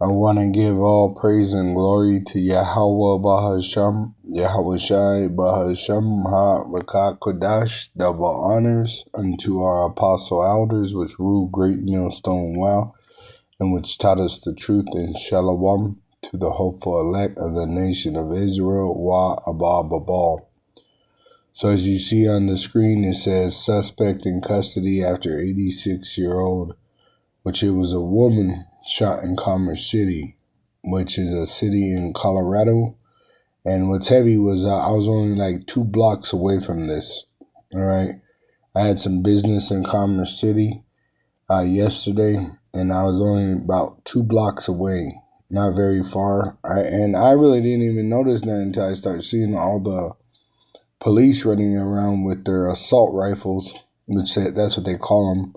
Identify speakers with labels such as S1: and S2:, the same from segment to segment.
S1: I want to give all praise and glory to Yahweh Bahasham, Yahweh Shai Bahasham Ha Kodash, double honors unto our apostle elders, which ruled Great Millstone well, and which taught us the truth in Shalom, to the hopeful elect of the nation of Israel, Wa Abba Babal. So as you see on the screen, it says suspect in custody after 86-year-old, which it was a woman shot in Commerce City, which is a city in Colorado. And what's heavy was I was only like 2 blocks away from this. All right. I had some business in Commerce City yesterday, and I was only about 2 blocks away, not very far. I really didn't even notice that until I started seeing all the police running around with their assault rifles, which that's what they call them.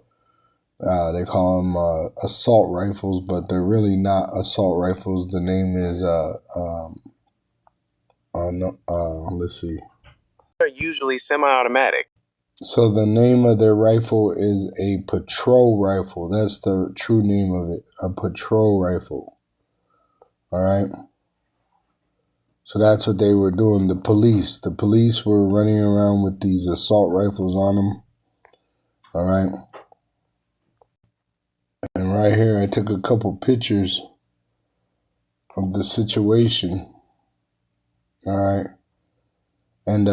S1: They call them assault rifles, but they're really not assault rifles. The name is let's see.
S2: They're usually semi-automatic.
S1: So the name of their rifle is a patrol rifle. That's the true name of it, a patrol rifle. All right. So that's what they were doing. The police were running around with these assault rifles on them. All right. And right here, I took a couple pictures of the situation. All right. And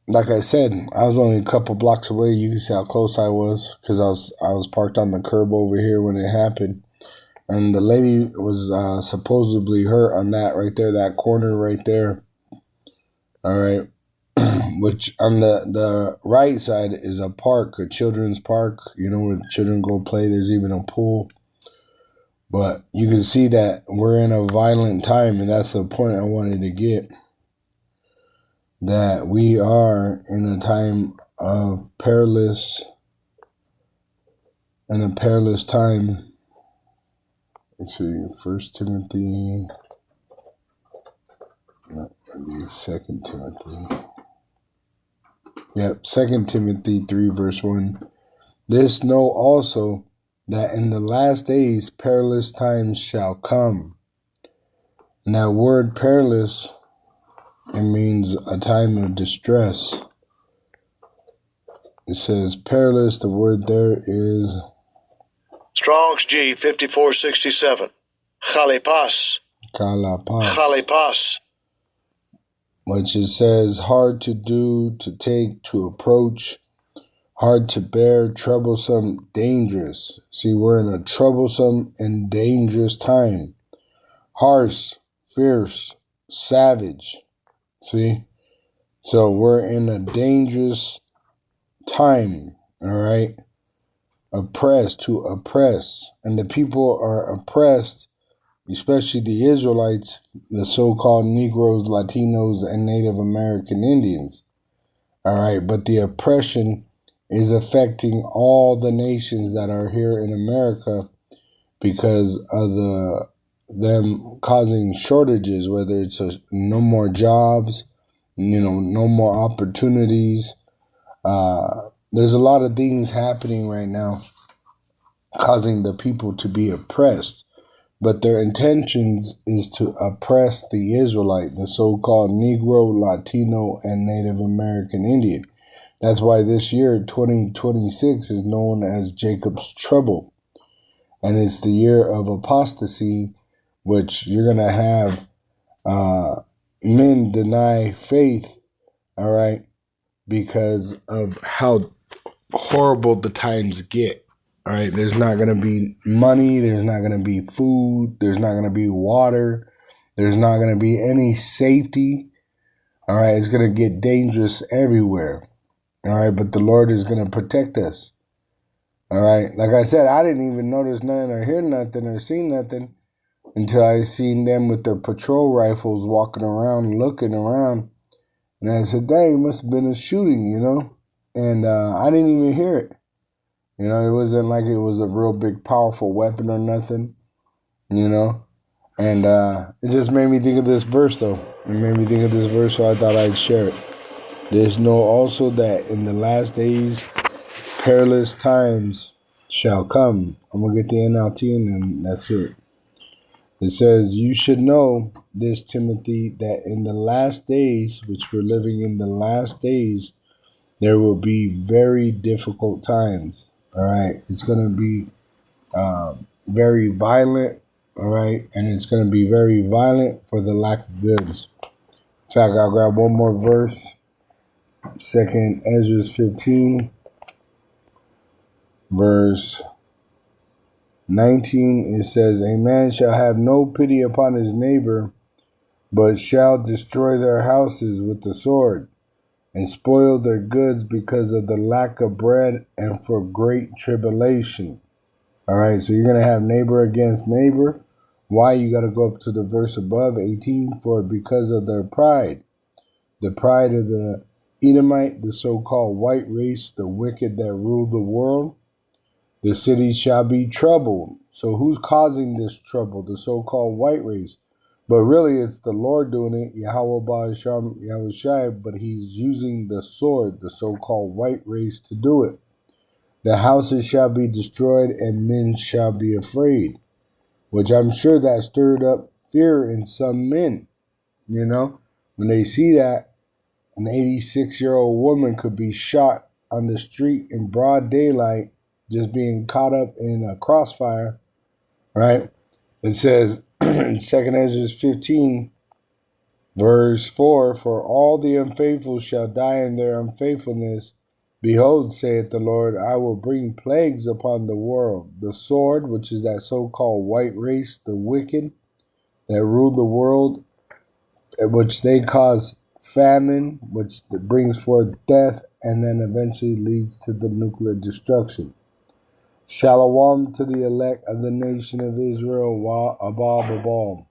S1: like I said, I was only a couple blocks away. You can see how close I was because I was parked on the curb over here when it happened. And the lady was supposedly hurt on that right there, that corner right there. All right. Which on the right side is a park, a children's park, where children go play. There's even a pool. But you can see that we're in a violent time, and that's the point I wanted to get. That we are in a time of perilous time. Let's see, 1 Timothy, no, maybe 2 Timothy. Yep, 2 Timothy 3 verse 1. This know also that in the last days perilous times shall come. And that word perilous, it means a time of distress. It says perilous, the word there is
S3: Strong's G 5467. Chalipas. Chalipas.
S1: Which it says hard to do, to take, to approach, hard to bear, troublesome, dangerous. See, we're in a troublesome and dangerous time. Harsh, fierce, savage. See? So we're in a dangerous time, all right? Oppressed, to oppress. And the people are oppressed, especially the Israelites, the so-called Negroes, Latinos, and Native American Indians. All right, but the oppression is affecting all the nations that are here in America because of them causing shortages, whether it's no more jobs, no more opportunities. There's a lot of things happening right now causing the people to be oppressed. But their intentions is to oppress the Israelite, the so-called Negro, Latino, and Native American Indian. That's why this year, 2026, is known as Jacob's Trouble. And it's the year of apostasy, which you're going to have men deny faith, all right, because of how horrible the times get. All right, there's not going to be money, there's not going to be food, there's not going to be water, there's not going to be any safety. All right, it's going to get dangerous everywhere. All right, but the Lord is going to protect us. All right, like I said, I didn't even notice nothing or hear nothing or see nothing until I seen them with their patrol rifles walking around, looking around. And I said, dang, it must have been a shooting, And I didn't even hear it. It wasn't like it was a real big, powerful weapon or nothing, And it just made me think of this verse, though. It made me think of this verse, so I thought I'd share it. There's know also that in the last days, perilous times shall come. I'm going to get the NLT and then that's it. It says, you should know this, Timothy, that in the last days, which we're living in the last days, there will be very difficult times. All right. It's going to be very violent. All right. And it's going to be very violent for the lack of goods. In fact, I'll grab one more verse. 2nd Ezra 15, verse 19. It says, a man shall have no pity upon his neighbor, but shall destroy their houses with the sword, and spoil their goods because of the lack of bread and for great tribulation. All right, so you're going to have neighbor against neighbor. Why? You got to go up to the verse above, 18, for because of their pride. The pride of the Edomite, the so-called white race, the wicked that rule the world. The city shall be troubled. So who's causing this trouble? The so-called white race. But really, it's the Lord doing it, Yahweh Ba'asham Yahushai, but he's using the sword, the so-called white race, to do it. The houses shall be destroyed, and men shall be afraid, which I'm sure that stirred up fear in some men, you know, when they see that an 86-year-old woman could be shot on the street in broad daylight, just being caught up in a crossfire, right? It says in 2nd Ezra 15, verse 4, for all the unfaithful shall die in their unfaithfulness. Behold, saith the Lord, I will bring plagues upon the world. The sword, which is that so-called white race, the wicked that rule the world, which they cause famine, which brings forth death, and then eventually leads to the nuclear destruction. Shalom to the elect of the nation of Israel, Wa Abba Babal.